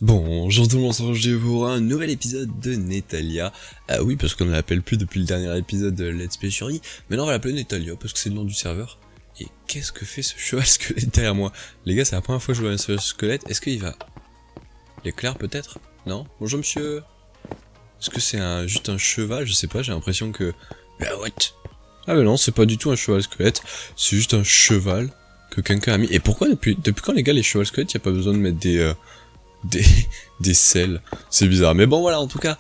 Bonjour tout le monde, on se retrouve pour un nouvel épisode de Netalia. Ah oui, parce qu'on ne l'appelle plus depuis le dernier épisode de Let's Play Shuri. Maintenant on va l'appeler Netalia parce que c'est le nom du serveur. Et qu'est-ce que fait ce cheval squelette derrière moi? Les gars, c'est la première fois que je vois un cheval squelette. Est-ce qu'il va... Il est clair peut-être? Non? Bonjour monsieur. Est-ce que c'est juste un cheval? Je sais pas, j'ai l'impression que... Ah what? Ah mais non, c'est pas du tout un cheval squelette. C'est juste un cheval que quelqu'un a mis. Et pourquoi depuis quand les gars les chevals squelettes, y a pas besoin de mettre des, des selles. C'est bizarre. Mais bon, voilà, en tout cas,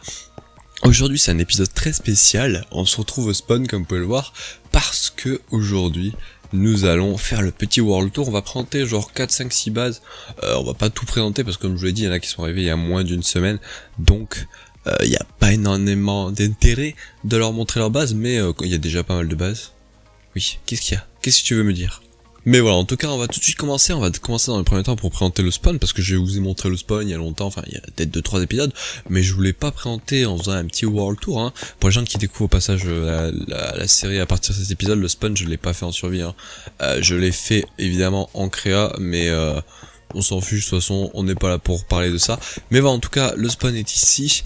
aujourd'hui, c'est un épisode très spécial. On se retrouve au spawn, comme vous pouvez le voir, parce que aujourd'hui, nous allons faire le petit world tour. On va présenter genre 4, 5, 6 bases. On va pas tout présenter, parce que comme je vous l'ai dit, il y en a qui sont arrivés il y a moins d'une semaine. Donc, il n'y a pas énormément d'intérêt de leur montrer leur base, mais il y a déjà pas mal de bases. Oui, qu'est-ce qu'il y a? Qu'est-ce que tu veux me dire? Mais voilà, en tout cas, on va tout de suite commencer. On va commencer dans le premier temps pour présenter le spawn, parce que je vous ai montré le spawn il y a longtemps, enfin, il y a peut-être 2-3 épisodes, mais je voulais pas présenter en faisant un petit world tour, hein. Pour les gens qui découvrent au passage la série à partir de cet épisode, le spawn, je l'ai pas fait en survie, hein. Je l'ai fait, évidemment, en créa, mais on s'en fiche, de toute façon, on n'est pas là pour parler de ça. Mais voilà, en tout cas, le spawn est ici.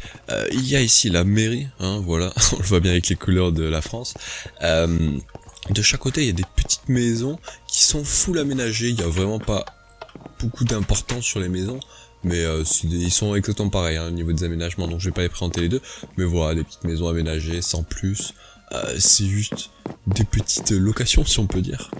Il y a ici la mairie, hein, voilà, on le voit bien avec les couleurs de la France. De chaque côté, il y a des petites maisons qui sont full aménagées. Il n'y a vraiment pas beaucoup d'importance sur les maisons, mais ils sont exactement pareils, hein, au niveau des aménagements, donc je vais pas les présenter les deux. Mais voilà, des petites maisons aménagées, sans plus. C'est juste des petites locations, si on peut dire.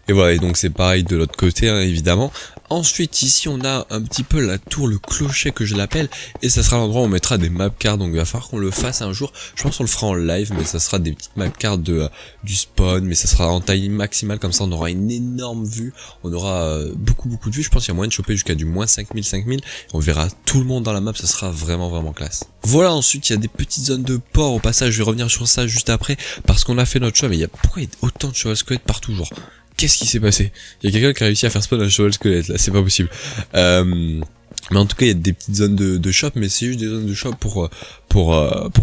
Et voilà, et donc c'est pareil de l'autre côté, hein, évidemment. Ensuite, ici, on a un petit peu la tour, le clocher que je l'appelle, et ça sera l'endroit où on mettra des map cards, donc il va falloir qu'on le fasse un jour. Je pense qu'on le fera en live, mais ça sera des petites map cards du spawn, mais ça sera en taille maximale, comme ça on aura une énorme vue, on aura beaucoup de vues. Je pense qu'il y a moyen de choper jusqu'à du moins 5000, on verra tout le monde dans la map, ça sera vraiment classe. Voilà, ensuite il y a des petites zones de port, au passage je vais revenir sur ça juste après, parce qu'on a fait notre choix, mais pourquoi il y a autant de cheval squelettes partout, genre? Qu'est-ce qui s'est passé? Il y a quelqu'un qui a réussi à faire spawn un cheval squelette là, c'est pas possible. Mais en tout cas, il y a des petites zones de shop, mais c'est juste des zones de shop pour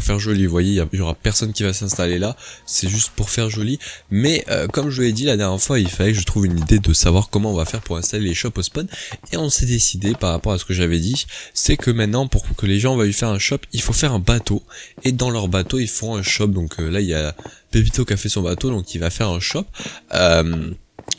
faire joli. Vous voyez, il y aura personne qui va s'installer là, c'est juste pour faire joli. Mais comme je vous l'ai dit la dernière fois, il fallait que je trouve une idée de savoir comment on va faire pour installer les shops au spawn. Et on s'est décidé, par rapport à ce que j'avais dit, c'est que maintenant, pour que les gens veuillent faire un shop, il faut faire un bateau. Et dans leur bateau, ils font un shop. Donc là, il y a Pepito qui a fait son bateau, donc il va faire un shop.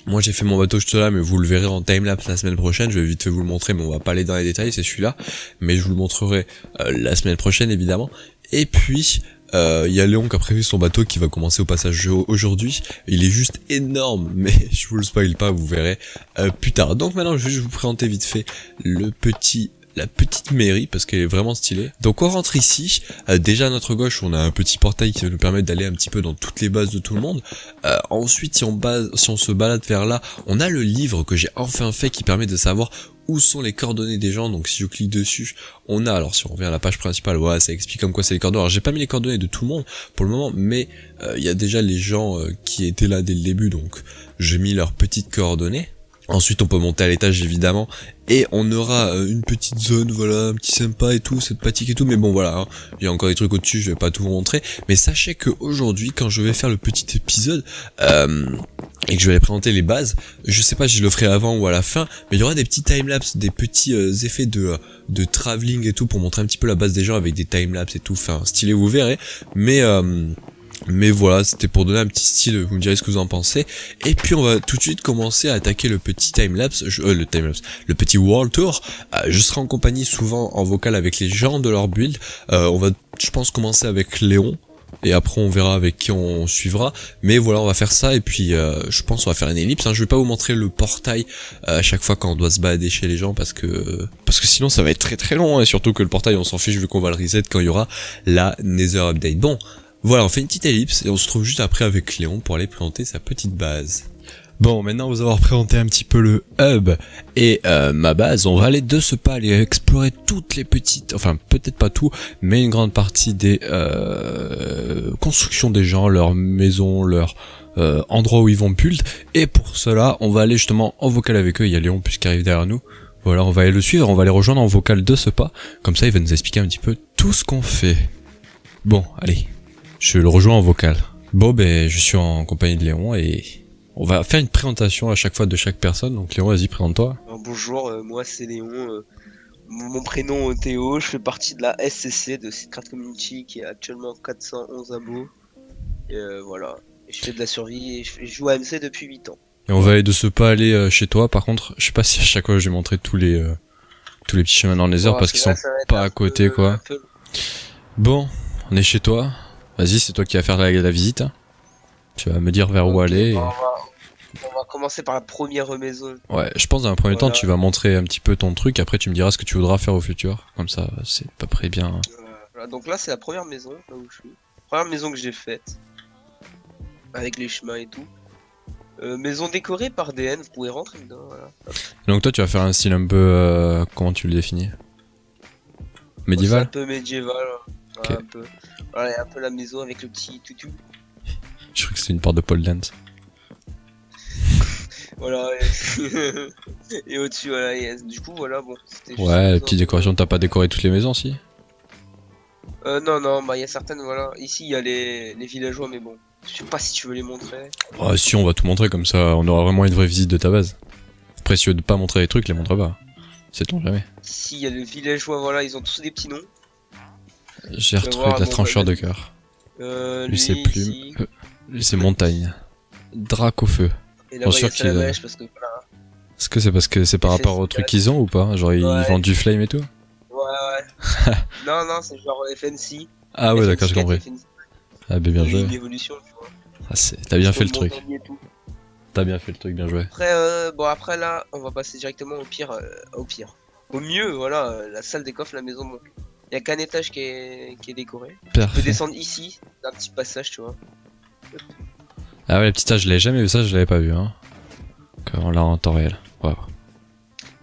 Moi j'ai fait mon bateau juste là, mais vous le verrez en timelapse la semaine prochaine. Je vais vite fait vous le montrer, mais on va pas aller dans les détails, c'est celui-là. Mais je vous le montrerai la semaine prochaine évidemment. Et puis il y a Léon qui a prévu son bateau qui va commencer au passage aujourd'hui. Il est juste énorme, mais je vous le spoil pas, vous verrez plus tard. Donc maintenant je vais juste vous présenter vite fait la petite mairie, parce qu'elle est vraiment stylée. Donc on rentre ici, déjà à notre gauche on a un petit portail qui va nous permettre d'aller un petit peu dans toutes les bases de tout le monde. Ensuite si on se balade vers là, on a le livre que j'ai enfin fait qui permet de savoir où sont les coordonnées des gens. Donc si je clique dessus, on a, alors si on revient à la page principale, voilà, ça explique comme quoi c'est les coordonnées. Alors j'ai pas mis les coordonnées de tout le monde pour le moment, mais il y a déjà les gens qui étaient là dès le début, donc j'ai mis leurs petites coordonnées. Ensuite on peut monter à l'étage évidemment, et on aura une petite zone, voilà, un petit sympa et tout, sympathique et tout, mais bon voilà, hein, il y a encore des trucs au-dessus, je vais pas tout vous montrer, mais sachez que aujourd'hui, quand je vais faire le petit épisode, et que je vais présenter les bases, je sais pas si je le ferai avant ou à la fin, mais il y aura des petits timelapses, des petits effets de travelling et tout, pour montrer un petit peu la base des gens avec des timelapses et tout, enfin stylé, vous verrez, mais voilà, c'était pour donner un petit style, vous me direz ce que vous en pensez. Et puis on va tout de suite commencer à attaquer le petit timelapse, le petit world tour. Je serai en compagnie souvent en vocal avec les gens de leur build. On va, je pense, commencer avec Léon. Et après on verra avec qui on suivra. Mais voilà, on va faire ça, et puis je pense qu'on va faire une ellipse, hein. Je vais pas vous montrer le portail à chaque fois quand on doit se balader chez les gens, parce que sinon ça va être très long, hein. Et surtout que le portail on s'en fiche vu qu'on va le reset quand il y aura la Nether Update. Bon, voilà, on fait une petite ellipse et on se retrouve juste après avec Léon pour aller présenter sa petite base. Bon, maintenant vous avoir présenté un petit peu le hub et ma base, on va aller de ce pas aller explorer toutes les petites, enfin peut-être pas tout, mais une grande partie des constructions des gens, leurs maisons, leurs endroits où ils vont build. Et pour cela, on va aller justement en vocal avec eux. Il y a Léon puisqu'il arrive derrière nous. Voilà, on va aller le suivre, on va les rejoindre en vocal de ce pas. Comme ça, il va nous expliquer un petit peu tout ce qu'on fait. Bon, allez. Je le rejoins en vocal. Bon, ben, je suis en compagnie de Léon et on va faire une présentation à chaque fois de chaque personne. Donc Léon, vas-y, présente-toi. Alors, bonjour, moi c'est Léon, Mon prénom Théo, je fais partie de la SCC de Secret Community qui est actuellement 411 abos. Et voilà. Et je fais de la survie et je joue à MC depuis 8 ans. Et on va aller de ce pas aller chez toi, par contre, je sais pas si à chaque fois je vais montrer tous les petits chemins dans les heures Bon, parce qu'ils sont ça va être pas à côté quoi. un peu... Bon, on est chez toi. Vas-y, c'est toi qui vas faire la visite. Tu vas me dire vers où Ok, aller. bon, on va commencer par la première maison. Ouais, je pense dans un premier temps, Voilà. tu vas montrer un petit peu ton truc. Après, tu me diras ce que tu voudras faire au futur. Comme ça, c'est à peu près bien. Voilà, donc là, c'est la première maison, là où je suis. Première maison que j'ai faite. Avec les chemins et tout. Maison décorée par DN, vous pouvez rentrer dedans, voilà. Donc toi, tu vas faire un style un peu... comment tu le définis? C'est un Médiéval? peu médiéval, Ok. ouais, un peu. Voilà, il y a un peu la maison avec le petit toutou. Je crois que c'est une porte de pole dance. Voilà, et au-dessus, voilà, du coup, voilà, bon. C'était juste une Ouais, maison petite un peu- décoration, t'as pas décoré toutes les maisons, si? Non, non, bah il y a certaines, voilà. Ici, il y a les villageois, mais bon. Je sais pas si tu veux les montrer. Ouais, si, on va tout montrer, comme ça, on aura vraiment une vraie visite de ta base. Après, si tu veux de pas montrer les trucs, les montre pas. Sait-on jamais. Ici, il y a les villageois, voilà, ils ont tous des petits noms. J'ai Tu vas retrouvé voir, de la bon, trancheur bah, de cœur. Lui, lui, c'est plume. ici. Lui, c'est montagne. Drac au feu. Et là-bas, il y a sûr qu'il a- Salamèche, parce que voilà. Est-ce que c'est parce que c'est par rapport au truc qu'ils ont ou pas? Genre, ils Ouais. vendent du flame et tout? Ouais. Non, non, c'est genre FNC. Ah ouais, d'accord, j'ai compris. FNC, Ah, bah bien une joué. évolution, tu vois. Ah, t'as bien fait le Sur le truc. montagne et tout. T'as bien fait le truc, bien joué. Après, bon, après là, on va passer directement au pire. Au mieux, voilà, la salle des coffres, la maison. Bon. Il y a qu'un étage qui est décoré. Tu peux Parfait. descendre ici, un petit passage, tu vois. Ah ouais, le petit âge, je l'avais jamais vu ça, je l'avais pas vu, hein. Donc, on l'a en temps réel. Waouh.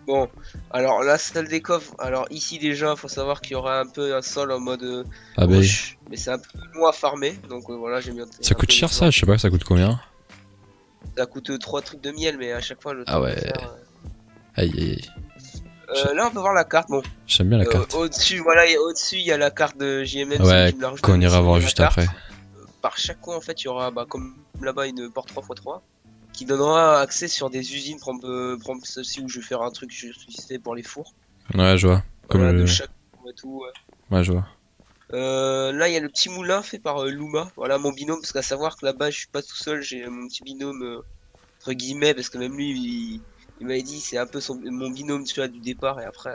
Bon, alors la salle des coffres, alors ici déjà, faut savoir qu'il y aura un peu un sol en mode Ah bah, roche, mais c'est un peu long à farmer, donc voilà, j'ai mis un ça peu coûte cher les ça? Je sais pas, ça coûte combien? Ça coûte 3 trucs de miel, mais à chaque fois le Ah temps de ouais. faire, Aïe aïe aïe. là on peut voir la carte, bon. J'aime bien la carte. Au-dessus, voilà, au-dessus il y a la carte de JMM, Ouais, si tu me la rejoins, qu'on ira ici, voir il y a la juste carte. après. Par chaque coin en fait il y aura bah, comme là-bas une porte 3x3 qui donnera accès sur des usines, par exemple celle-ci où je vais faire un truc juste fait pour les fours. Ouais, je vois. Comme Voilà, le... de chaque coin et tout. Ouais. Ouais, je vois. Là il y a le petit moulin fait par Luma, voilà mon binôme, parce qu'à savoir que là-bas je suis pas tout seul, j'ai mon petit binôme entre guillemets, parce que même lui il m'avait dit c'est un peu mon binôme tu vois du départ et après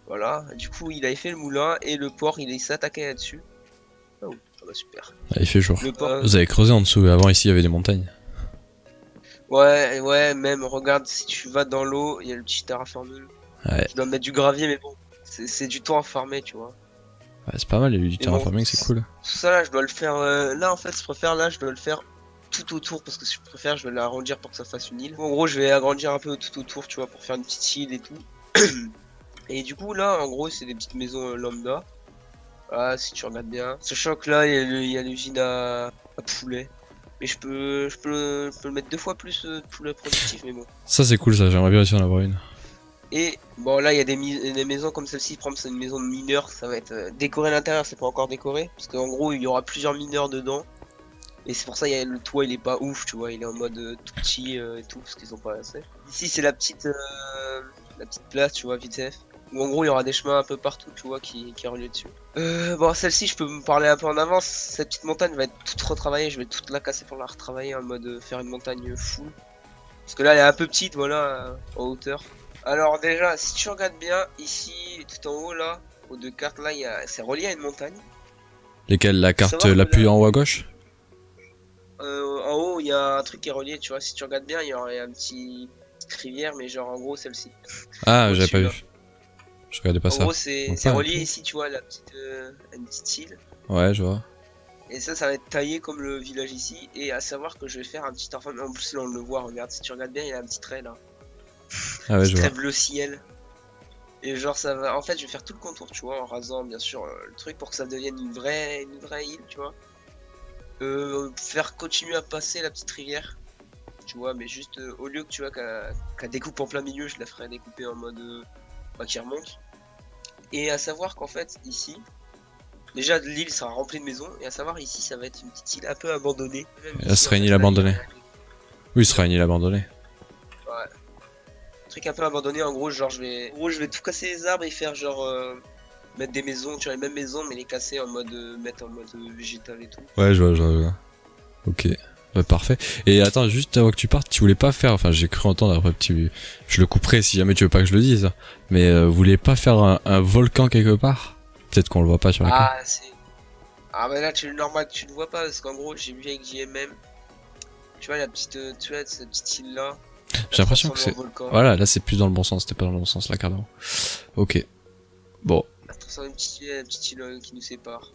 voilà, du coup il avait fait le moulin et le port il s'attaquait là-dessus. Oh, ça va super. Ah, il fait jour. Le port, Vous avez creusé en dessous, avant ici il y avait des montagnes. ouais, même regarde si tu vas dans l'eau, il y a le petit terraforming. Ouais. Tu dois mettre du gravier mais bon, c'est du temps à farmer tu vois. Ouais, c'est pas mal, il y a eu du Mais terraforming, bon, c'est cool. Tout ça là je dois le faire, là en fait je préfère là je dois le faire tout autour parce que si je préfère je vais l'arrondir pour que ça fasse une île. En gros je vais agrandir un peu tout autour tu vois pour faire une petite île et tout. Et du coup là en gros c'est des petites maisons lambda. Ah si tu regardes bien. Sachant que là il y a l'usine à poulet. Mais je peux le mettre 2 fois plus de poulet productif mais bon. Ça c'est cool ça, j'aimerais bien aussi en avoir une. Et bon là il y a des maisons comme celle-ci, par exemple c'est une maison de mineurs, ça va être décoré à l'intérieur, c'est pas encore décoré. Parce qu'en gros il y aura plusieurs mineurs dedans. Et c'est pour ça le toit il est pas ouf, tu vois, il est en mode tout petit et tout, parce qu'ils ont pas assez. Ici c'est la petite place, tu vois, vite fait. Où en gros il y aura des chemins un peu partout, tu vois, qui relient dessus. Bon celle-ci je peux me parler un peu en avance, cette petite montagne va être toute retravaillée, je vais toute la casser pour la retravailler en mode faire une montagne full. Parce que là elle est un peu petite, voilà, en hauteur. Alors déjà, si tu regardes bien, ici, tout en haut là, aux deux cartes là, c'est relié à une montagne. Lesquelles? La carte, Savoir que l'appui là- en haut à gauche? En haut, il y a un truc qui est relié, tu vois, si tu regardes bien, il y aurait un petite rivière, mais genre en gros celle-ci. Ah, j'avais pas Au-dessus, vu. Je regardais pas En ça. gros, c'est Donc, pas relié un peu. ici, tu vois, une petite île. Ouais, je vois. Et ça va être taillé comme le village ici. Et à savoir que je vais faire un petit enfant. En plus, là, on le voit, regarde, si tu regardes bien, il y a un petit trait là. Ah ouais, Petit je vois. trait bleu ciel. Et genre, ça va. En fait, je vais faire tout le contour, tu vois, en rasant bien sûr le truc pour que ça devienne une vraie île, tu vois. Faire continuer à passer la petite rivière, tu vois, mais juste au lieu que tu vois qu'à découpe en plein milieu, je la ferai découper en mode qui remonte. Et à savoir qu'en fait, ici, déjà l'île sera remplie de maisons, et à savoir ici, ça va être une petite île un peu abandonnée. Même Elle ici, serait en une fait, île là, abandonnée. Oui, ce sera une île abandonnée. Ouais. truc un peu abandonné, en gros, genre je vais tout casser les arbres et faire genre mettre des maisons, tu vois, les mêmes maisons, mais les casser en mode mettre en mode végétal et tout. Ouais, je vois. Ok. Bah, parfait. Et attends, juste avant que tu partes, tu voulais pas faire, enfin j'ai cru entendre après, je le couperai si jamais tu veux pas que je le dise, hein. Mais vous voulez pas faire un volcan quelque part? Peut-être qu'on le voit pas sur la carte. Ah, c'est. Ah, bah là, normal, tu le vois pas, parce qu'en gros, j'ai vu avec JMM, tu vois, la petite, tu vois, cette petite île là. J'ai l'impression que c'est... Voilà, là c'est plus dans le bon sens, c'était pas dans le bon sens la carte d'avant. Ok. Bon. Ça transforme une petite île qui nous sépare.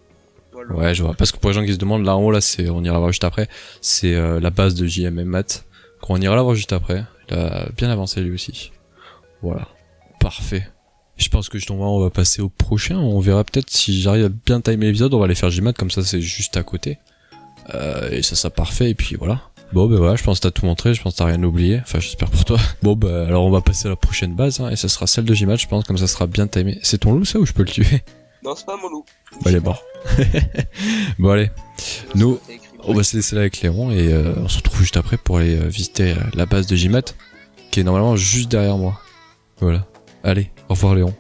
Voilà. Ouais, je vois. Parce que pour les gens qui se demandent, là en haut, là, on ira voir juste après. C'est la base de JMM Math. Qu'on ira la voir juste après. Il a bien avancé lui aussi. Voilà. Parfait. Je pense que justement, on va passer au prochain. On verra peut-être si j'arrive à bien timer l'épisode. On va aller faire JMAT, comme ça c'est juste à côté. Et ça sera parfait. Et puis voilà. Bon, ben voilà, je pense que t'as tout montré. Je pense que t'as rien oublié. Enfin, j'espère pour toi. Bon, bah alors on va passer à la prochaine base. Hein, et ça sera celle de JMAT, je pense, comme ça sera bien timé. C'est ton loup ça ou je peux le tuer? Non, c'est pas mon loup. Bah, il est mort. Bon, allez. Nous, on va se laisser là avec Léon et on se retrouve juste après pour aller visiter la base de JMAT qui est normalement juste derrière moi. Voilà. Allez, au revoir Léon.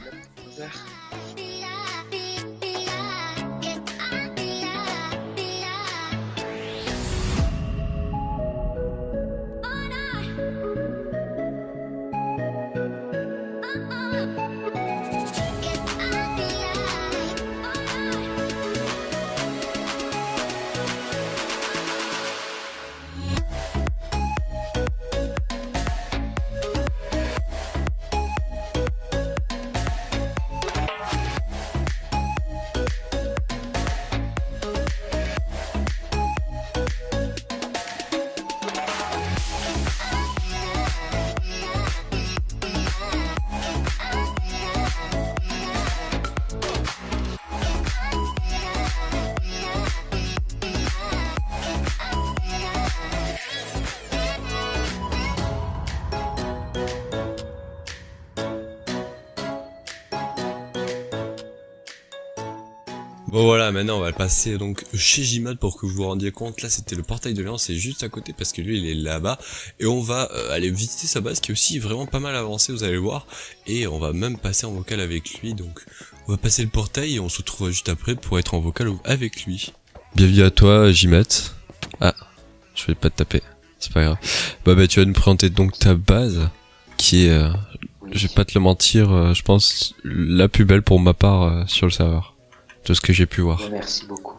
Bon voilà, maintenant on va passer donc chez Jimad pour que vous vous rendiez compte. Là c'était le portail de Léon, c'est juste à côté parce que lui il est là-bas. Et on va aller visiter sa base qui est aussi vraiment pas mal avancée, vous allez le voir. Et on va même passer en vocal avec lui. Donc on va passer le portail et on se retrouvera juste après pour être en vocal avec lui. Bienvenue à toi Jimad. Ah, je vais pas te taper, c'est pas grave. Bah tu vas nous présenter donc ta base qui est, je vais pas te le mentir, je pense la plus belle pour ma part sur le serveur. De ce que j'ai pu voir. Merci beaucoup.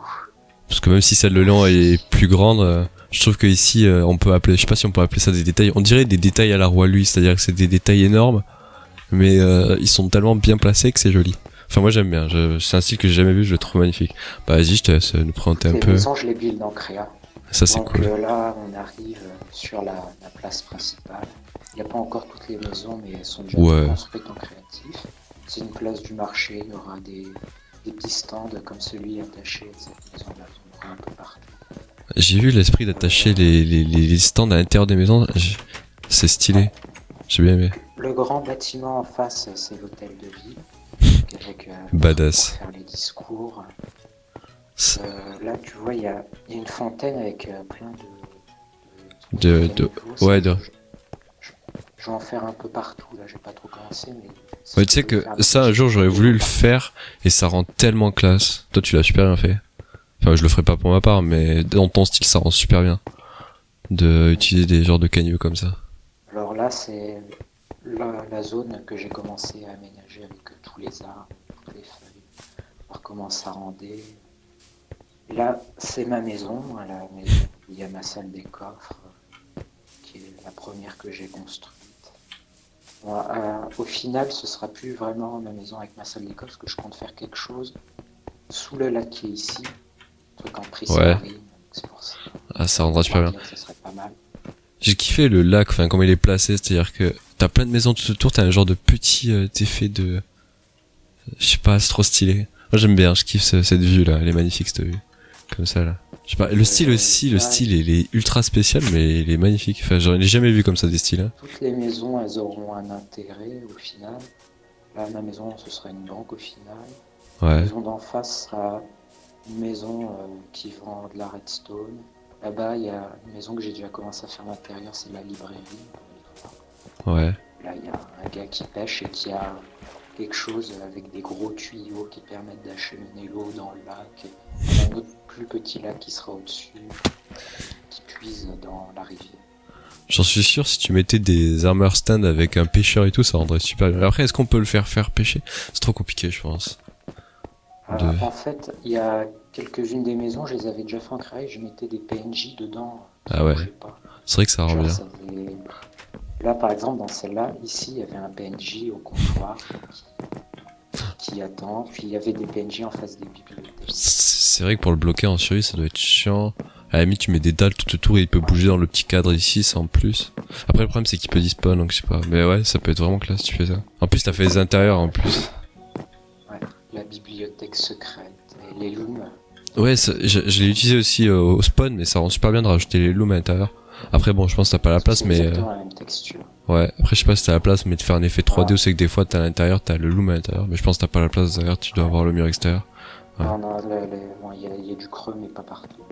Parce que même si celle de Léon est plus grande, je trouve que ici on peut appeler, je sais pas si on peut appeler ça des détails, on dirait des détails à la Roi Lui, c'est-à-dire que c'est des détails énormes, mais ils sont tellement bien placés que c'est joli. Enfin moi j'aime bien, c'est un style que j'ai jamais vu, je le trouve magnifique. Bah vas-y, je te laisse nous présenter un peu. Les maisons, je les build en créa. Ça c'est cool. Donc là, on arrive sur la place principale. Il n'y a pas encore toutes les maisons, mais elles sont déjà construites en créatif. C'est une place du marché, il y aura des petits stands comme celui attaché à cette maison-là, on prend un peu partout. J'ai vu l'esprit d'attacher les stands à l'intérieur des maisons, c'est stylé, j'ai bien aimé. Le grand bâtiment en face, c'est l'hôtel de ville, avec badass. pour faire les discours. Là, tu vois, il y a une fontaine avec plein de ouais, je vais en faire un peu partout, là, j'ai pas trop commencé, mais... Ouais, tu sais que ça, un jour, j'aurais voulu le faire, et ça rend tellement classe. Toi, tu l'as super bien fait. Enfin, je le ferai pas pour ma part, mais dans ton style, ça rend super bien. De utiliser des genres de cagneux comme ça. Alors là, c'est la zone que j'ai commencé à aménager avec tous les arbres, toutes les feuilles. On recommence à render. Là, c'est ma maison, la maison où il y a ma salle des coffres, qui est la première que j'ai construite. Bon, au final, ce sera plus vraiment ma maison avec ma salle des coffres, parce que je compte faire quelque chose sous le lac qui est ici, un truc en prismarine, c'est pour ça. Ah, ça rendra super bien. Ça serait pas mal. J'ai kiffé le lac, enfin comment il est placé, c'est-à-dire que t'as plein de maisons tout autour, t'as un genre de petit effet de... Je sais pas, c'est trop stylé. Moi j'aime bien, je kiffe cette vue là, elle est magnifique cette vue. Comme ça là. Je sais pas, le style aussi, le style il est ultra spécial mais il est magnifique. Enfin j'en ai jamais vu comme ça des styles. Hein. Toutes les maisons elles auront un intérêt au final. Là ma maison ce sera une banque au final. Ouais. La maison d'en face sera une maison qui vend de la redstone. Là-bas il y a une maison que j'ai déjà commencé à faire l'intérieur, c'est la librairie. Ouais. Là, il y a un gars qui pêche et qui a quelque chose avec des gros tuyaux qui permettent d'acheminer l'eau dans le lac. Il y a un autre plus petit lac qui sera au-dessus, qui puise dans la rivière. J'en suis sûr, si tu mettais des armor stand avec un pêcheur et tout, ça rendrait super bien. Après, est-ce qu'on peut le faire pêcher? C'est trop compliqué, je pense. En fait, il y a quelques-unes des maisons, je les avais déjà fait en créer, je mettais des PNJ dedans. Ah ouais. Bougeaient pas. C'est vrai que ça rend Genre, bien. ça faisait- Là, par exemple, dans celle-là, ici, il y avait un PNJ au comptoir qui attend, puis il y avait des PNJ en face des bibliothèques. C'est vrai que pour le bloquer en survie, ça doit être chiant. À la limite, tu mets des dalles tout autour et il peut bouger dans le petit cadre ici, sans plus. Après, le problème, c'est qu'il peut despawn, donc je sais pas. Mais ouais, ça peut être vraiment classe si tu fais ça. En plus, t'as fait les intérieurs en plus. Ouais, la bibliothèque secrète, et les looms. Ouais, je l'ai utilisé aussi au spawn, mais ça rend super bien de rajouter les looms à l'intérieur. Après, bon, je pense que t'as pas la place, C'est mais... exactement la même texture. Ouais, après, je sais pas si t'as la place, mais de faire un effet 3D, où c'est que des fois, t'as à l'intérieur, t'as le loom à l'intérieur. Mais je pense que t'as pas la place derrière, tu dois avoir le mur extérieur. Ouais. Non, non, bon, il y a du creux, mais pas partout.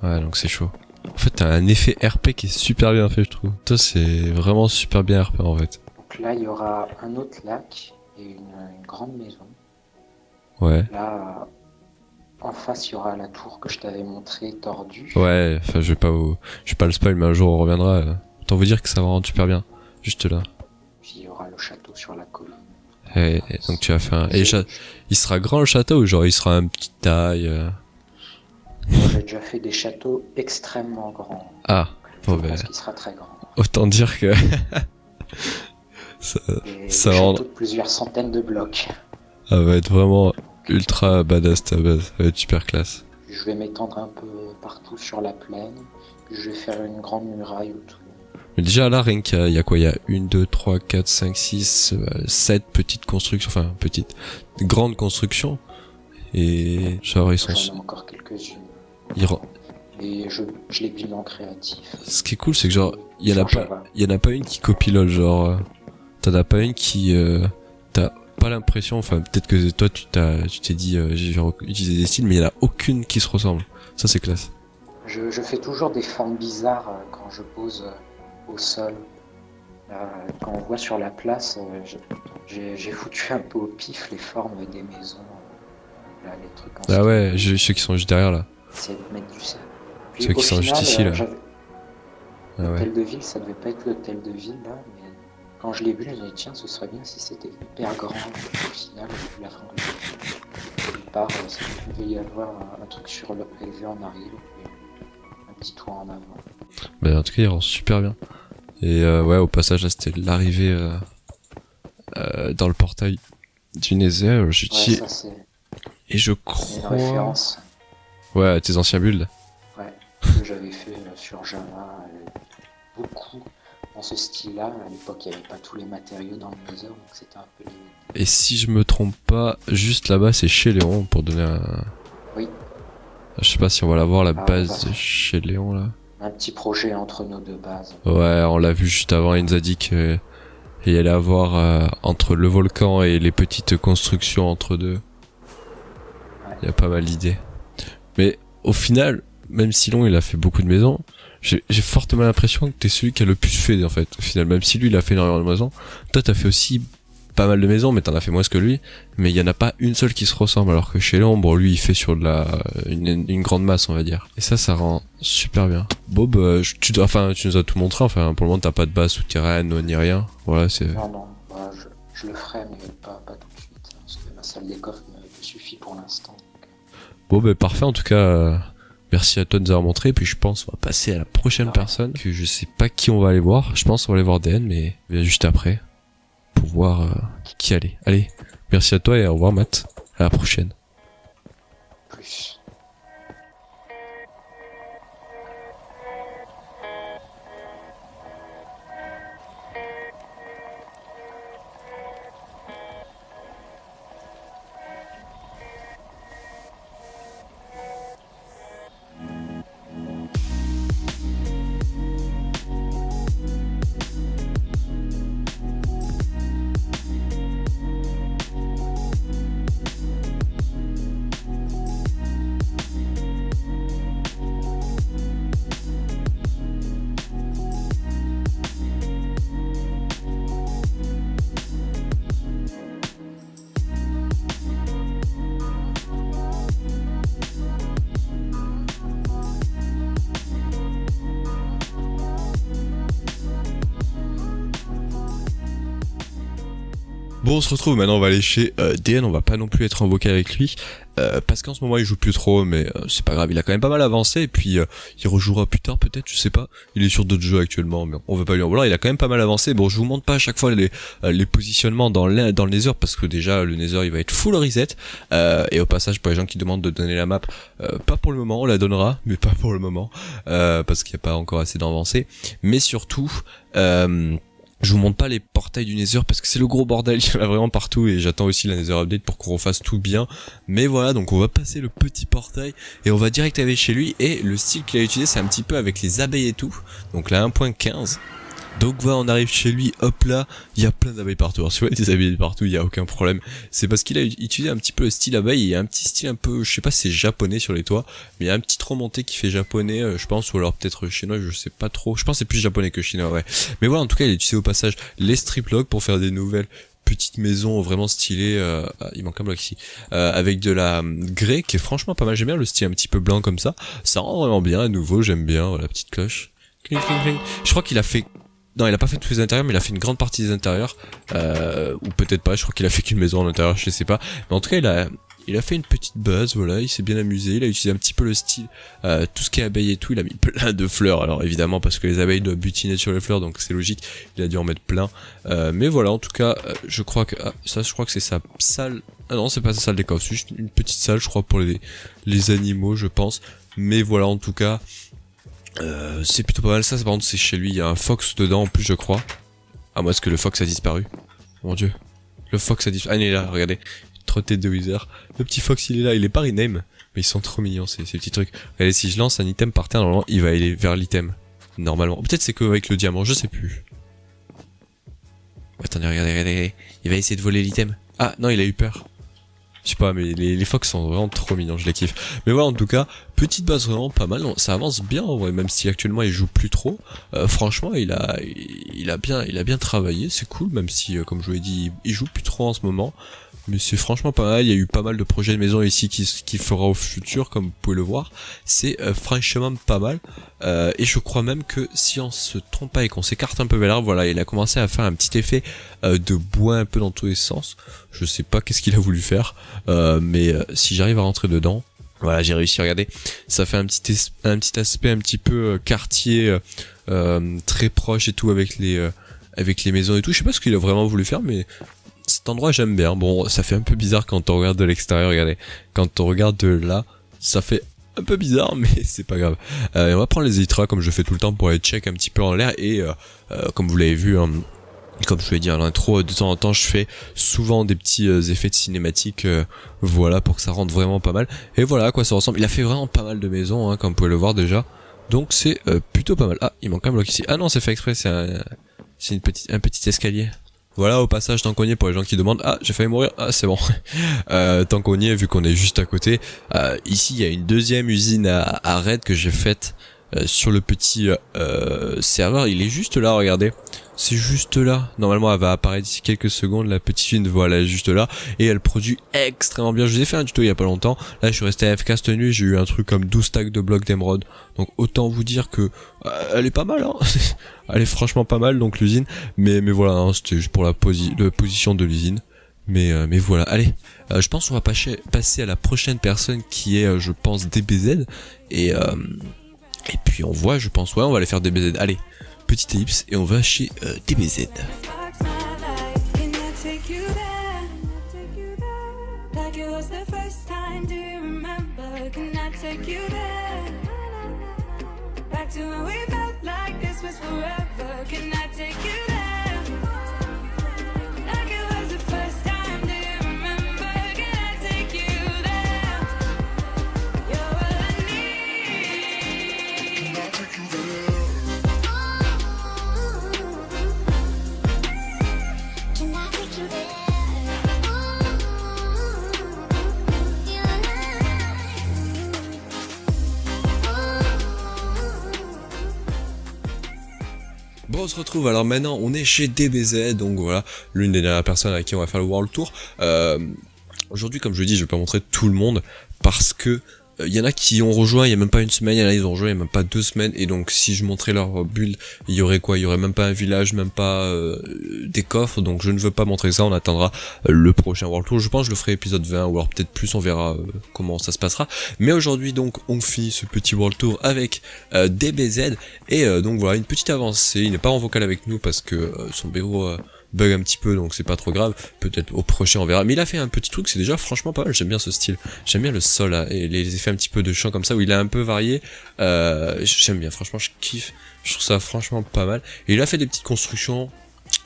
Ouais, donc c'est chaud. En fait, t'as un effet RP qui est super bien fait, je trouve. Toi, c'est vraiment super bien RP, en fait. Donc là, il y aura un autre lac et une grande maison. Ouais. Là, en face, il y aura la tour que je t'avais montrée tordue. Ouais, enfin, je vais pas le spoil, mais un jour on reviendra. Autant vous dire que ça va rendre super bien. Juste là. Puis il y aura le château sur la colline. Et donc tu vas faire un... Et il sera grand le château ou genre il sera un petit taille Moi, j'ai déjà fait des châteaux extrêmement grands. Ah, Je bon pense ben, qu'il sera très grand. autant dire que... ça, Et ça des rend... châteaux de plusieurs centaines de blocs. Ça va être vraiment ultra badass ta base. Ça va être super classe. Je vais m'étendre un peu partout sur la plaine. Puis je vais faire une grande muraille autour. Mais déjà là, rien qu'il y a quoi? Il y a 1, 2, 3, 4, 5, 6, 7 petites constructions. Enfin, petites... Grandes constructions. Et genre ils sont... J'en ai encore quelques-unes. Ils ren- Et je les build en créatif. Ce qui est cool, c'est que genre, il y en a Sur pas, Java. il y en a pas une qui copie l'autre, genre, t'en as pas une qui, t'as pas l'impression, enfin, peut-être que toi, tu t'es dit, j'ai utilisé des styles, mais il y en a aucune qui se ressemble. Ça, c'est classe. Je fais toujours des formes bizarres quand je pose au sol. Quand on voit sur la place, j'ai foutu un peu au pif les formes des maisons. Là, les trucs en Ah style. ouais, ceux qui sont juste derrière, là. C'est de mettre du sel. Puis, Ceux qui au sont juste ici, là. Ah ouais. L'hôtel de ville, ça devait pas être l'hôtel de ville, là, mais quand je l'ai vu, je me suis dit, tiens, ce serait bien si c'était hyper grand. Au final, vu la fin de il part, il devait y avoir un truc sur le élevé en arrière, et un petit toit en avant. Mais en tout cas, il rend super bien. Et ouais, au passage, là, c'était l'arrivée dans le portail du Nether. Ouais, J'utilise... ça c'est Et je une crois... référence. Ouais, tes anciens builds. Ouais, que j'avais fait sur Java, beaucoup dans ce style-là. À l'époque, il n'y avait pas tous les matériaux dans le Nether, donc c'était un peu limité. Et si je me trompe pas, juste là-bas, c'est chez Léon, pour donner un... Oui. Je sais pas si on va la voir, la Ah, base bah. de chez Léon, là. Un petit projet entre nos deux bases. Ouais, on l'a vu juste avant, il nous a dit que... il allait avoir entre le volcan et les petites constructions entre deux. Il y a pas mal d'idées. Mais au final, même si Long il a fait beaucoup de maisons, j'ai fortement l'impression que t'es celui qui a le plus fait en fait. Au final, même si lui il a fait énormément de maisons, toi t'as fait aussi pas mal de maisons, mais t'en as fait moins que lui. Mais il y en a pas une seule qui se ressemble, alors que chez Léon, bon lui il fait sur de une grande masse on va dire. Et ça rend super bien. Bob, tu nous as tout montré. Enfin pour le moment t'as pas de base souterraine ni rien. Voilà c'est. Non, bah, je le ferai, mais pas tout de suite. Parce que ma salle des coffres me suffit pour l'instant. Bon bah parfait en tout cas, merci à toi de nous avoir montré, puis je pense on va passer à la prochaine personne, que je sais pas qui on va aller voir, je pense on va aller voir DN, mais juste après, pour voir qui aller. Allez, merci à toi et au revoir Matt, à la prochaine. Plus. Bon, on se retrouve maintenant, on va aller chez DN, on va pas non plus être invoqué avec lui, parce qu'en ce moment il joue plus trop, mais c'est pas grave, il a quand même pas mal avancé, et puis il rejouera plus tard peut-être, je sais pas, il est sur d'autres jeux actuellement, mais on veut pas lui en vouloir, il a quand même pas mal avancé. Bon, je vous montre pas à chaque fois les positionnements dans le Nether, parce que déjà le Nether il va être full reset, et au passage pour les gens qui demandent de donner la map, pas pour le moment, on la donnera, mais pas pour le moment, parce qu'il y a pas encore assez d'avancées, mais surtout, je vous montre pas les portails du Nether parce que c'est le gros bordel, il y en a vraiment partout et j'attends aussi la Nether Update pour qu'on refasse tout bien. Mais voilà, donc on va passer le petit portail et on va direct aller chez lui, et le style qu'il a utilisé c'est un petit peu avec les abeilles et tout. Donc là 1.15. Donc voilà, on arrive chez lui, hop là, il y a plein d'abeilles partout. Alors si vous voyez des abeilles partout, il y a aucun problème. C'est parce qu'il a utilisé un petit peu le style abeille, il y a un petit style un peu, je sais pas si c'est japonais sur les toits, mais il y a un petit remonté qui fait japonais, je pense, ou alors peut-être chinois, je sais pas trop. Je pense que c'est plus japonais que chinois, ouais. Mais voilà, en tout cas, il a utilisé au passage les strip logs pour faire des nouvelles petite maison vraiment stylée, il manque un bloc ici, avec de la grès qui est franchement pas mal. J'aime bien le style un petit peu blanc comme ça rend vraiment bien, à nouveau, j'aime bien, voilà, petite cloche. Cling, cling, cling. Je crois qu'il a fait... Non, il a pas fait tous les intérieurs, mais il a fait une grande partie des intérieurs, ou peut-être pas, je crois qu'il a fait qu'une maison à l'intérieur, je sais pas. Mais en tout cas, il a fait une petite base, voilà, il s'est bien amusé, il a utilisé un petit peu le style, tout ce qui est abeille et tout, il a mis plein de fleurs, alors évidemment, parce que les abeilles doivent butiner sur les fleurs, donc c'est logique, il a dû en mettre plein. Mais voilà, en tout cas, je crois que, ça, je crois que c'est sa salle, ah non, c'est pas sa salle des coffres, c'est juste une petite salle, je crois, pour les animaux, je pense. Mais voilà, en tout cas... c'est plutôt pas mal. Ça, par contre, c'est chez lui, il y a un fox dedans en plus, je crois. Ah, moi, est-ce que le fox a disparu? Mon dieu, le fox a disparu. Ah, il est là, regardez, trop tête de Wither. Le petit fox, il est là, il est pas rename, mais ils sont trop mignons ces petits trucs. Regardez, si je lance un item par terre, normalement il va aller vers l'item, normalement. Peut-être c'est qu'avec le diamant, je sais plus. Attendez, regardez, il va essayer de voler l'item. Ah non, il a eu peur. Je sais pas, mais les fox sont vraiment trop mignons, je les kiffe. Mais voilà, en tout cas, petite base vraiment pas mal, ça avance bien en vrai, même si actuellement il joue plus trop. Franchement, il a bien travaillé, c'est cool, même si, comme je vous l'ai dit, il joue plus trop en ce moment. Mais c'est franchement pas mal, il y a eu pas mal de projets de maison ici qui fera au futur, comme vous pouvez le voir. C'est franchement pas mal. Et je crois même que si on se trompe pas et qu'on s'écarte un peu vers l'arbre, voilà, il a commencé à faire un petit effet de bois un peu dans tous les sens. Je sais pas qu'est-ce qu'il a voulu faire, mais si j'arrive à rentrer dedans, voilà, j'ai réussi, regardez. Ça fait un petit aspect un petit peu quartier très proche et tout avec les maisons et tout. Je sais pas ce qu'il a vraiment voulu faire, mais... cet endroit j'aime bien. Bon, ça fait un peu bizarre quand on regarde de l'extérieur, regardez. Quand on regarde de là, ça fait un peu bizarre, mais c'est pas grave. On va prendre les elytras comme je fais tout le temps pour aller check un petit peu en l'air. Et comme vous l'avez vu, hein, comme je vous l'ai dit à l'intro, de temps en temps je fais souvent des petits effets de cinématique, voilà, pour que ça rende vraiment pas mal. Et voilà à quoi ça ressemble. Il a fait vraiment pas mal de maisons, hein, comme vous pouvez le voir déjà. Donc c'est plutôt pas mal. Ah, il manque un bloc ici. Ah non, c'est fait exprès, c'est un petit escalier. Voilà, au passage, tant qu'on y est, pour les gens qui demandent, ah, j'ai failli mourir, ah, c'est bon. Tant qu'on y est, vu qu'on est juste à côté, ici, il y a une deuxième usine à raid que j'ai faite sur le petit serveur. Il est juste là, regardez. C'est juste là. Normalement, elle va apparaître d'ici quelques secondes, la petite usine, voilà, juste là. Et elle produit extrêmement bien. Je vous ai fait un tuto il y a pas longtemps. Là, je suis resté AFK cette nuit, j'ai eu un truc comme 12 stacks de blocs d'émeraude. Donc, autant vous dire que elle est pas mal, hein. Elle est franchement pas mal, donc l'usine. Mais voilà, hein, c'était juste pour la position de l'usine. Mais voilà, allez, je pense qu'on va passer à la prochaine personne qui est, je pense, DBZ. Et puis on voit, je pense, ouais, on va aller faire DBZ. Allez, petite ellipse et on va chez DBZ. Bon, on se retrouve, alors maintenant on est chez DBZ, donc voilà, l'une des dernières personnes avec qui on va faire le World Tour. Aujourd'hui, comme je le dis, je vais pas montrer tout le monde, parce que il y en a qui ont rejoint il y a même pas une semaine, il y en a ils ont rejoint il y a même pas 2 semaines, et donc si je montrais leur build, il y aurait quoi? Il y aurait même pas un village, même pas des coffres, donc je ne veux pas montrer ça, on attendra le prochain World Tour, je pense que je le ferai épisode 20, ou alors peut-être plus, on verra comment ça se passera. Mais aujourd'hui donc on finit ce petit World Tour avec DBZ, et donc voilà, une petite avancée, il n'est pas en vocal avec nous parce que son bureau bug un petit peu, donc c'est pas trop grave, peut-être au prochain on verra, mais il a fait un petit truc, c'est déjà franchement pas mal, j'aime bien ce style, j'aime bien le sol là, et les effets un petit peu de chant comme ça, où il a un peu varié, j'aime bien, franchement je kiffe, je trouve ça franchement pas mal, et il a fait des petites constructions.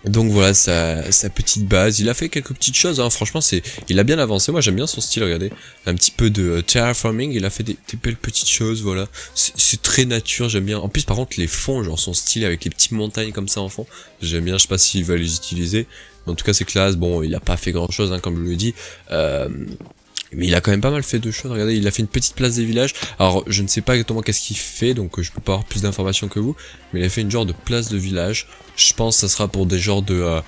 Donc voilà sa petite base, il a fait quelques petites choses, hein. Franchement il a bien avancé, moi j'aime bien son style, regardez, un petit peu de terraforming, il a fait des belles petites choses, voilà, c'est très nature, j'aime bien, en plus par contre les fonds, genre son style avec les petites montagnes comme ça en fond, j'aime bien, je sais pas s'il va les utiliser, mais en tout cas c'est classe, bon il a pas fait grand chose, hein, comme je l'ai dit, mais il a quand même pas mal fait de choses, regardez, il a fait une petite place des villages, alors je ne sais pas exactement qu'est-ce qu'il fait, donc je peux pas avoir plus d'informations que vous, mais il a fait une genre de place de village, je pense que ça sera pour des genres de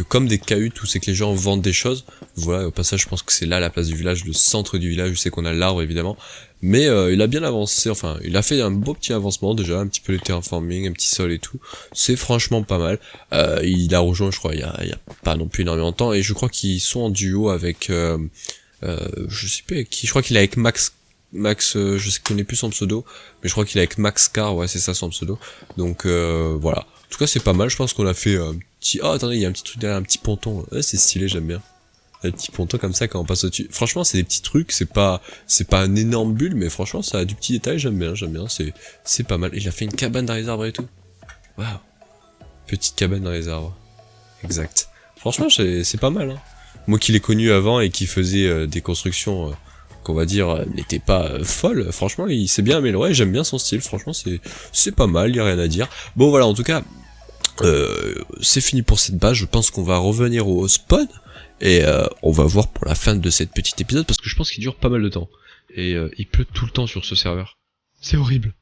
comme des cahutes où c'est que les gens vendent des choses, voilà, au passage je pense que c'est là la place du village, le centre du village, je sais qu'on a l'arbre évidemment, mais il a bien avancé, enfin il a fait un beau petit avancement déjà, un petit peu de terraforming, un petit sol et tout, c'est franchement pas mal, il a rejoint je crois il y a pas non plus énormément de temps, et je crois qu'ils sont en duo avec... je sais pas avec qui, je crois qu'il est avec Max, je connais plus son pseudo, mais je crois qu'il est avec Max Car, ouais c'est ça son pseudo, donc voilà, en tout cas c'est pas mal, je pense qu'on a fait un petit, oh attendez il y a un petit truc derrière, un petit ponton, ouais, c'est stylé, j'aime bien, un petit ponton comme ça quand on passe au-dessus, franchement c'est des petits trucs, c'est pas un énorme bulle, mais franchement ça a du petit détail, j'aime bien, c'est pas mal, il a fait une cabane dans les arbres et tout, waouh, petite cabane dans les arbres, exact, franchement c'est pas mal, hein. Moi qui l'ai connu avant et qui faisait des constructions qu'on va dire n'étaient pas folles, franchement il s'est bien amélioré, j'aime bien son style, franchement c'est pas mal, y a rien à dire. Bon voilà, en tout cas c'est fini pour cette base, je pense qu'on va revenir au spawn et on va voir pour la fin de cette petite épisode parce que je pense qu'il dure pas mal de temps et il pleut tout le temps sur ce serveur. C'est horrible.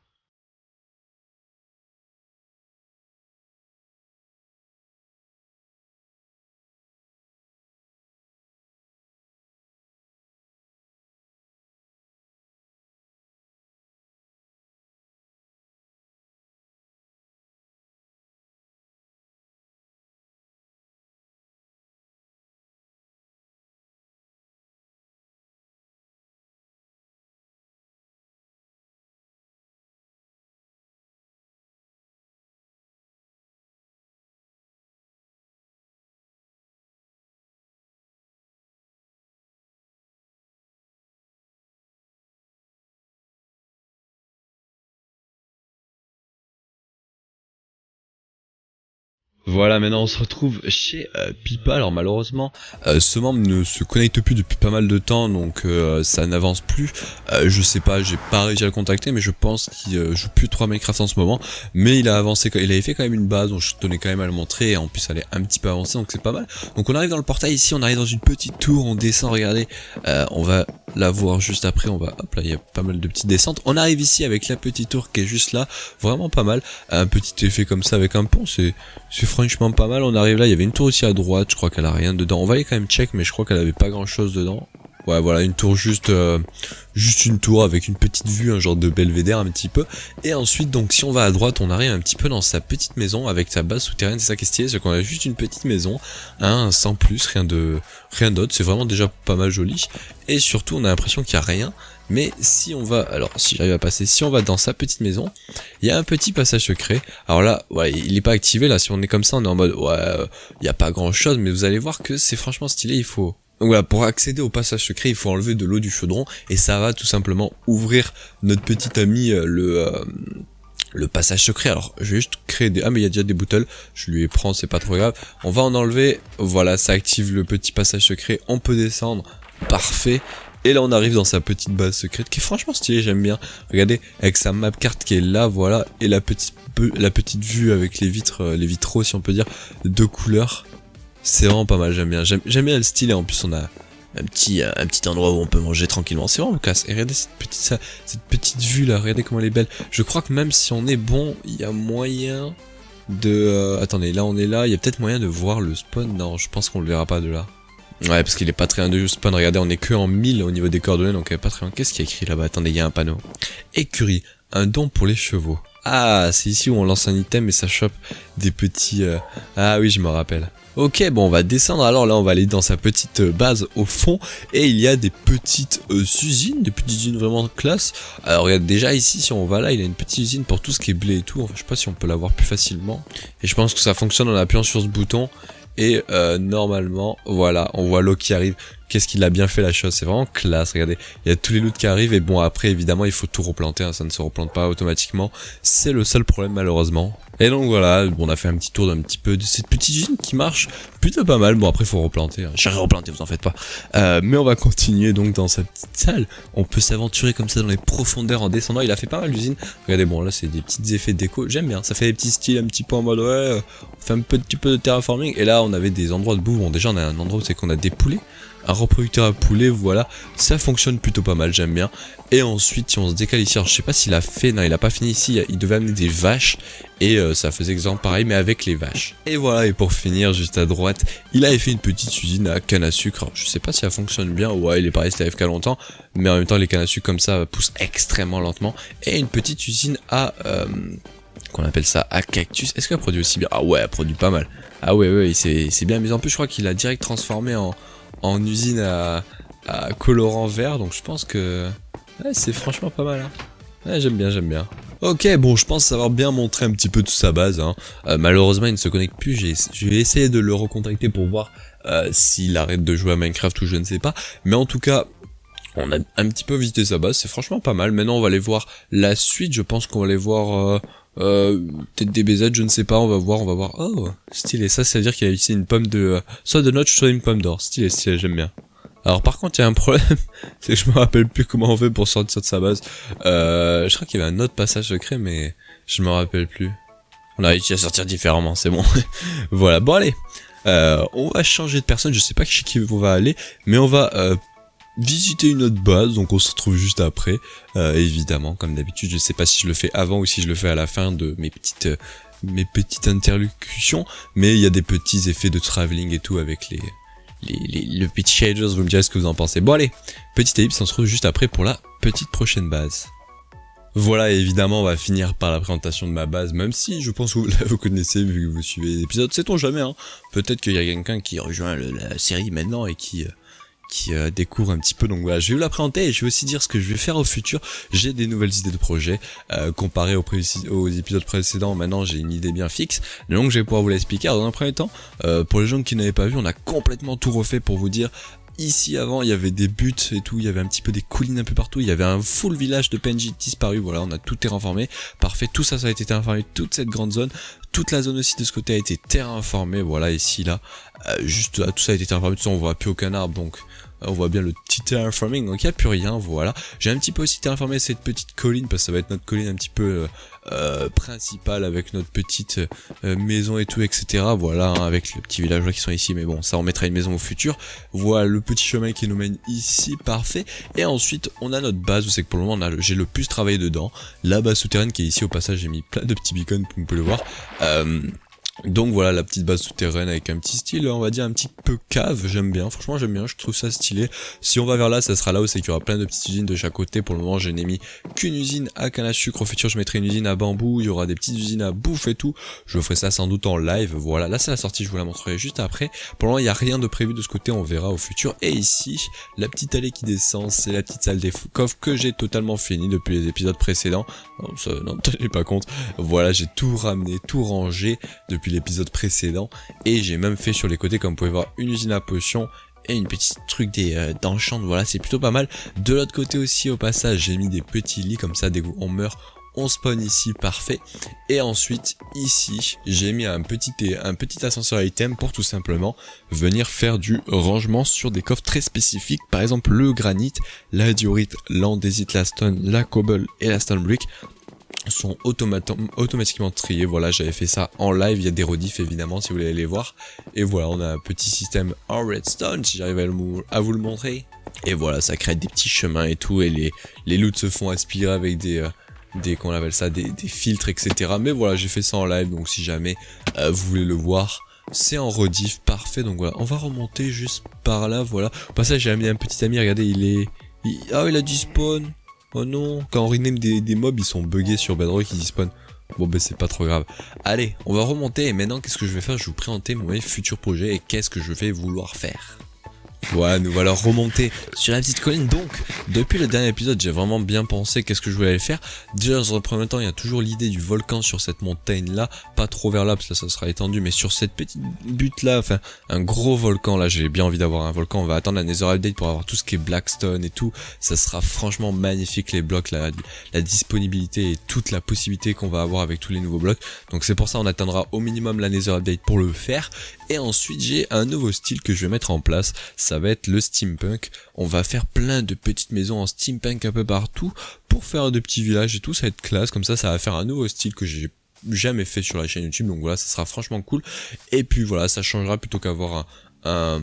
Voilà, maintenant on se retrouve chez Pipa. Alors malheureusement, ce membre ne se connecte plus depuis pas mal de temps, donc ça n'avance plus. Je sais pas, j'ai pas réussi à le contacter, mais je pense qu'il joue plus trop à Minecraft en ce moment. Mais il a avancé, il avait fait quand même une base, donc je tenais quand même à le montrer, et en plus elle est un petit peu avancée, donc c'est pas mal. Donc on arrive dans le portail ici, on arrive dans une petite tour, on descend, regardez, on va la voir juste après, on va, hop là, il y a pas mal de petites descentes. On arrive ici avec la petite tour qui est juste là, vraiment pas mal. Un petit effet comme ça avec un pont, c'est franchement pas mal. On arrive là, il y avait une tour aussi à droite, je crois qu'elle a rien dedans. On va aller quand même check, mais je crois qu'elle avait pas grand chose dedans. Ouais voilà, une tour juste une tour avec une petite vue, un genre de belvédère un petit peu. Et ensuite donc si on va à droite, on arrive un petit peu dans sa petite maison avec sa base souterraine, c'est ça qui est stylé, c'est qu'on a juste une petite maison, hein, sans plus, rien d'autre, c'est vraiment déjà pas mal joli. Et surtout on a l'impression qu'il y a rien. Mais si on va, alors si j'arrive à passer, si on va dans sa petite maison, il y a un petit passage secret. Alors là, ouais, il est pas activé, là si on est comme ça, on est en mode, ouais, il y a pas grand chose, mais vous allez voir que c'est franchement stylé, il faut... Donc voilà, pour accéder au passage secret, il faut enlever de l'eau du chaudron, et ça va tout simplement ouvrir notre petit ami, le passage secret. Alors je vais juste créer des... Ah mais il y a déjà des boutons, je lui prends, c'est pas trop grave. On va en enlever, voilà, ça active le petit passage secret, on peut descendre, parfait. Et là on arrive dans sa petite base secrète qui est franchement stylée, j'aime bien. Regardez, avec sa map carte qui est là, voilà, et la petite vue avec les vitraux si on peut dire, de couleurs. C'est vraiment pas mal, j'aime bien le style, et en plus on a un petit endroit où on peut manger tranquillement, c'est vraiment classe. Et regardez cette petite vue là, regardez comment elle est belle. Je crois que même si on est bon, il y a moyen de... attendez, là on est là, il y a peut-être moyen de voir le spawn, non je pense qu'on le verra pas de là. Ouais, parce qu'il est pas très loin de spawn. Regardez, on est que en 1000 au niveau des coordonnées, donc pas très loin. Qu'est-ce qu'il y a écrit là-bas? Attendez, il y a un panneau. Écurie, un don pour les chevaux. Ah, c'est ici où on lance un item et ça chope des petits... Ah oui, je me rappelle. Ok, bon, on va descendre. Alors là, on va aller dans sa petite base au fond. Et il y a des petites usines, des petites usines vraiment classe. Alors regarde, déjà ici, si on va là, il y a une petite usine pour tout ce qui est blé et tout. Enfin, je sais pas si on peut l'avoir plus facilement. Et je pense que ça fonctionne en appuyant sur ce bouton. Et normalement, voilà, on voit l'eau qui arrive. Qu'est-ce qu'il a bien fait la chose, c'est vraiment classe, regardez. Il y a tous les loots qui arrivent et bon après évidemment il faut tout replanter, hein, ça ne se replante pas automatiquement. C'est le seul problème malheureusement. Et donc voilà, bon, on a fait un petit tour d'un petit peu de cette petite usine qui marche plutôt pas mal. Bon après il faut replanter, hein. J'ai replanté, vous en faites pas. Mais on va continuer donc dans sa petite salle. On peut s'aventurer comme ça dans les profondeurs en descendant. Il a fait pas mal d'usines. Regardez, bon là c'est des petits effets déco, j'aime bien. Ça fait des petits styles un petit peu en mode ouais, on fait un petit peu de terraforming. Et là on avait des endroits de boue. Bon déjà on a un endroit où c'est qu'on a des poulets. Un reproducteur à poulet, voilà, ça fonctionne plutôt pas mal, j'aime bien. Et ensuite, si on se décale ici, alors je sais pas s'il a fait, non il a pas fini ici, il devait amener des vaches, et ça faisait exemple pareil, mais avec les vaches. Et voilà, et pour finir, juste à droite, il avait fait une petite usine à canne à sucre. Alors, je sais pas si ça fonctionne bien, ouais, il est pas resté AFK longtemps, mais en même temps, les cannes à sucre comme ça poussent extrêmement lentement. Et une petite usine à... qu'on appelle ça à cactus. Est-ce qu'elle produit aussi bien? Ah ouais, elle produit pas mal. Ah ouais, c'est bien, mais en plus, je crois qu'il a direct transformé en usine à colorant vert, donc je pense que ouais, c'est franchement pas mal, hein. Ouais, j'aime bien. Ok, bon, je pense savoir bien montrer un petit peu toute sa base, hein. Malheureusement il ne se connecte plus, je vais essayer de le recontacter pour voir s'il arrête de jouer à Minecraft ou je ne sais pas, mais en tout cas on a un petit peu visité sa base, c'est franchement pas mal. Maintenant on va aller voir la suite, je pense qu'on va aller voir peut-être des BZ, je ne sais pas, on va voir. Oh, stylé, ça veut dire qu'il y a ici une pomme de... soit de notch, soit une pomme d'or, stylé, j'aime bien. Alors par contre il y a un problème, c'est que je me rappelle plus comment on fait pour sortir de sa base. Je crois qu'il y avait un autre passage secret, mais je me rappelle plus. On a réussi à sortir différemment, c'est bon. Voilà, bon allez, on va changer de personne, je sais pas chez qui on va aller, mais on va... visiter une autre base, donc on se retrouve juste après, évidemment, comme d'habitude. Je sais pas si je le fais avant ou si je le fais à la fin de mes petites interlocutions, mais il y a des petits effets de travelling et tout avec le petit shaders, vous me direz ce que vous en pensez. Bon allez, petit ellipse, on se retrouve juste après pour la petite prochaine base. Voilà, évidemment, on va finir par la présentation de ma base, même si je pense que vous connaissez vu que vous suivez les épisodes, sait-on jamais, hein. Peut-être qu'il y a quelqu'un qui rejoint la série maintenant et qui découvre un petit peu, donc voilà, je vais vous la présenter et je vais aussi dire ce que je vais faire au futur. J'ai des nouvelles idées de projets, comparé aux épisodes précédents, maintenant j'ai une idée bien fixe, donc je vais pouvoir vous l'expliquer. Alors dans un premier temps, pour les gens qui n'avaient pas vu, on a complètement tout refait pour vous dire. Ici avant il y avait des buts et tout, il y avait un petit peu des collines un peu partout, il y avait un full village de PNJ disparu, voilà, on a tout terraformé, parfait, tout ça a été terraformé, toute cette grande zone, toute la zone aussi de ce côté a été terraformée, voilà, ici là, juste là, tout ça a été terraformé, tout ça on voit plus aucun arbre, donc on voit bien le petit terraforming, donc il n'y a plus rien, voilà. J'ai un petit peu aussi terraformé cette petite colline, parce que ça va être notre colline un petit peu principale, avec notre petite maison et tout, etc. Voilà, hein, avec les petits villageois qui sont ici, mais bon, ça on mettra une maison au futur. Voilà le petit chemin qui nous mène ici, parfait. Et ensuite, on a notre base, où c'est que pour le moment, j'ai le plus travaillé dedans. La base souterraine qui est ici, au passage, j'ai mis plein de petits beacons, vous pouvez le voir. Donc voilà la petite base souterraine avec un petit style, on va dire un petit peu cave, j'aime bien, franchement j'aime bien, je trouve ça stylé. Si on va vers là, ça sera là où c'est qu'il y aura plein de petites usines de chaque côté. Pour le moment je n'ai mis qu'une usine à canne à sucre, au futur je mettrai une usine à bambou, il y aura des petites usines à bouffe et tout. Je ferai ça sans doute en live, voilà, là c'est la sortie, je vous la montrerai juste après. Pour le moment il n'y a rien de prévu de ce côté, on verra au futur. Et ici, la petite allée qui descend, c'est la petite salle des coffres que j'ai totalement fini depuis les épisodes précédents. Non, tenez pas compte, voilà, j'ai tout ramené, tout rangé depuis l'épisode précédent, et j'ai même fait sur les côtés, comme vous pouvez voir, une usine à potions et une petite truc d'enchant, voilà, c'est plutôt pas mal. De l'autre côté aussi, au passage, j'ai mis des petits lits, comme ça dès qu'on meurt, on spawn ici, parfait. Et ensuite, ici, j'ai mis un petit ascenseur item pour tout simplement venir faire du rangement sur des coffres très spécifiques. Par exemple, le granit, la diorite, l'andésite, la stone, la cobble et la stone brick sont automatiquement triés. Voilà, j'avais fait ça en live, il y a des rediffs évidemment si vous voulez aller voir. Et voilà, on a un petit système en redstone, si j'arrive à vous le montrer. Et voilà, ça crée des petits chemins et tout, et les loots se font aspirer avec des qu'on appelle ça, des filtres, etc. Mais voilà, j'ai fait ça en live, donc si jamais vous voulez le voir, c'est en rediff, parfait. Donc voilà, on va remonter juste par là, voilà. Au passage, j'ai amené un petit ami, regardez, il a dit spawn. Oh non, quand on rename des mobs, ils sont buggés sur Bedrock, ils spawn. Bon ben c'est pas trop grave. Allez, on va remonter et maintenant qu'est-ce que je vais faire? Je vais vous présenter mon futur projet et qu'est-ce que je vais vouloir faire. Voilà, nous voilà remonter sur la petite colline. Donc, depuis le dernier épisode, j'ai vraiment bien pensé qu'est-ce que je voulais faire. Déjà, dans un premier temps, il y a toujours l'idée du volcan sur cette montagne-là. Pas trop vers là, parce que là, ça sera étendu, mais sur cette petite butte-là, enfin, un gros volcan, là, j'ai bien envie d'avoir un volcan. On va attendre la Nether Update pour avoir tout ce qui est Blackstone et tout. Ça sera franchement magnifique, les blocs, la disponibilité et toute la possibilité qu'on va avoir avec tous les nouveaux blocs. Donc, c'est pour ça, on attendra au minimum la Nether Update pour le faire. Et ensuite, j'ai un nouveau style que je vais mettre en place. Ça va être le steampunk. On va faire plein de petites maisons en steampunk un peu partout pour faire de petits villages et tout. Ça va être classe. Comme ça va faire un nouveau style que j'ai jamais fait sur la chaîne YouTube. Donc voilà, ça sera franchement cool. Et puis voilà, ça changera plutôt qu'avoir un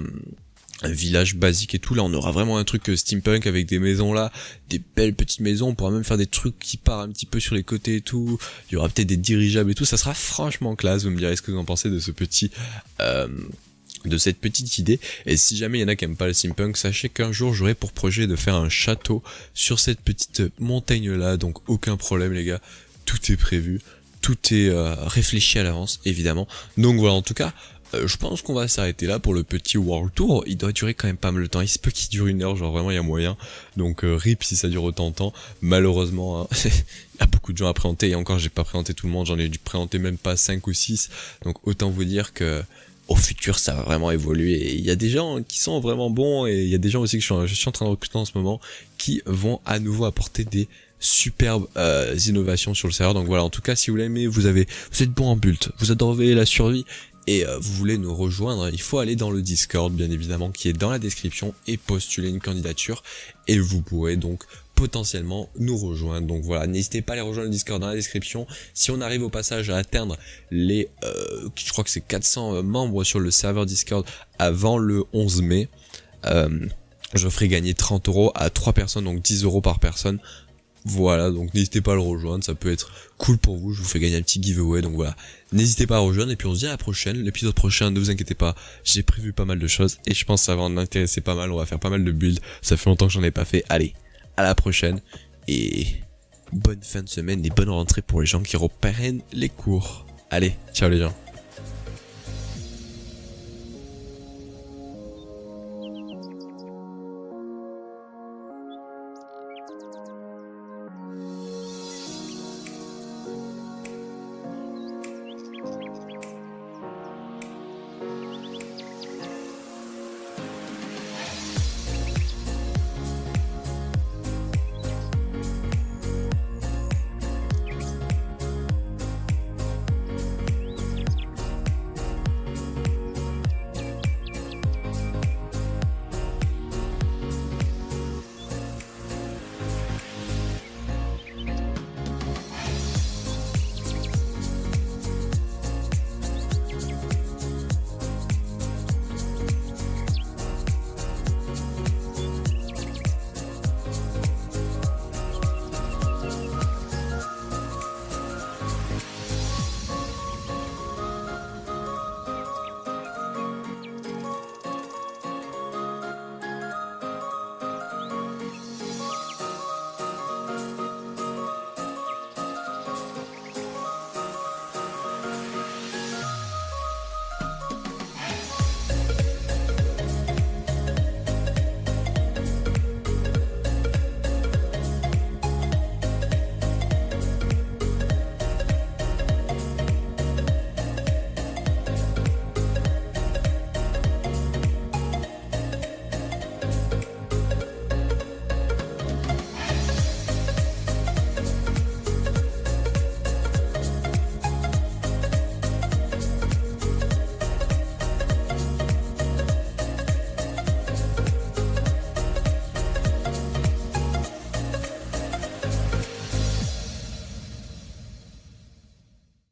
village basique et tout. Là, on aura vraiment un truc steampunk avec des maisons là, des belles petites maisons. On pourra même faire des trucs qui partent un petit peu sur les côtés et tout. Il y aura peut-être des dirigeables et tout. Ça sera franchement classe. Vous me direz ce que vous en pensez de ce petit... de cette petite idée. Et si jamais il y en a qui aiment pas le steampunk, sachez qu'un jour j'aurai pour projet de faire un château sur cette petite montagne là. Donc aucun problème les gars. Tout est prévu. Tout est réfléchi à l'avance évidemment. Donc voilà, en tout cas... je pense qu'on va s'arrêter là pour le petit World Tour. Il doit durer quand même pas mal de temps. Il se peut qu'il dure 1 heure, genre vraiment il y a moyen. Donc rip si ça dure autant de temps. Malheureusement, hein, il y a beaucoup de gens à présenter. Et encore, j'ai pas présenté tout le monde. J'en ai dû présenter même pas 5 ou 6. Donc autant vous dire que au futur ça va vraiment évoluer. Et il y a des gens qui sont vraiment bons. Et il y a des gens aussi que je suis en train de recruter en ce moment qui vont à nouveau apporter des superbes innovations sur le serveur. Donc voilà, en tout cas si vous l'aimez, vous êtes bon en build, vous adorez la survie et vous voulez nous rejoindre, il faut aller dans le Discord bien évidemment qui est dans la description et postuler une candidature et vous pourrez donc potentiellement nous rejoindre. Donc voilà, n'hésitez pas à aller rejoindre le Discord dans la description. Si on arrive au passage à atteindre les je crois que c'est 400 membres sur le serveur Discord avant le 11 mai, je ferai gagner 30 € à 3 personnes, donc 10 € par personne. Voilà, donc n'hésitez pas à le rejoindre, ça peut être cool pour vous, je vous fais gagner un petit giveaway, donc voilà, n'hésitez pas à rejoindre, et puis on se dit à la prochaine, l'épisode prochain, ne vous inquiétez pas, j'ai prévu pas mal de choses, et je pense que ça va en intéresser pas mal, on va faire pas mal de builds, ça fait longtemps que j'en ai pas fait, allez, à la prochaine, et bonne fin de semaine, et bonne rentrée pour les gens qui reprennent les cours, allez, ciao les gens.